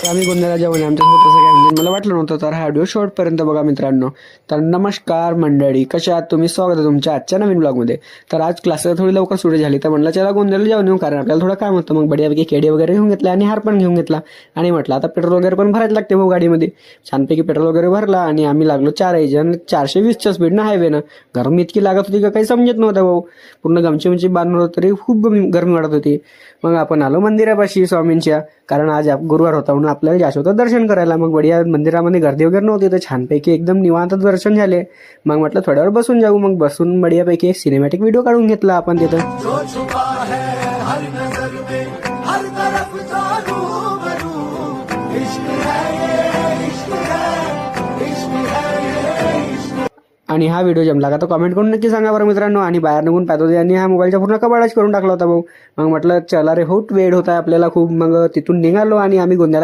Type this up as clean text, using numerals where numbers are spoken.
आम्ही गोंधळला जेवण आमच्यासोबत असं काय म्हणजे मला वाटलं नव्हतं. तर हा व्हिडिओ शेवटपर्यंत बघा मित्रांनो. तर नमस्कार मंडळी, कशा आहात तुम्ही? स्वागत आहे तुमच्या आजच्या नवीन ब्लॉगमध्ये. तर आज क्लासला थोडी लवकर सुरू झाली तर म्हणलं चला गोंधळला जाऊन येऊ, कारण आपल्याला थोडं काम होतं. मग बढियापैकी खेडे वगैरे घेऊन घेतला आणि हार पण घेऊन घेतला आणि म्हटलं आता पेट्रोल वगैरे पण भरायला लागते भाऊ गाडीमध्ये. छानपैकी पेट्रोल वगैरे भरला आणि आम्ही लागलो 4 जण. 420च्या स्पीडनं हायवेनं. गरमी इतकी लागत होती का काही समजत नव्हतं भाऊ. पूर्ण गमची बांधून होतं तरी खूप गरमी वाटत होती. मग आपण आलो मंदिरापाशी स्वामींच्या, कारण आज गुरुवार होता म्हणून आपल्याला जायचं होतं दर्शन करायला. मग बढिया मंदिरामध्ये गर्दी वगैरे नव्हती तर छानपैकी एकदम निवांत दर्शन झाले. मग म्हटलं थोड्या वेळ बसून जाऊ. मग बसून बढियापैकी एक सिनेमॅटिक व्हिडिओ काढून घेतला आपण तिथं. आणि हा व्हिडिओ जमला का तर कमेंट करून नक्की सांगा बरं मित्रांनो. आणि बाहेर निघून पाहत होते आणि हा मोबाईलचा पूर्ण कबाडच करून टाकला होता भाऊ. मग म्हटलं चला रे, वेळ होता आपल्याला खूप. मग तिथून निघालो आणि आम्ही गोंद्याला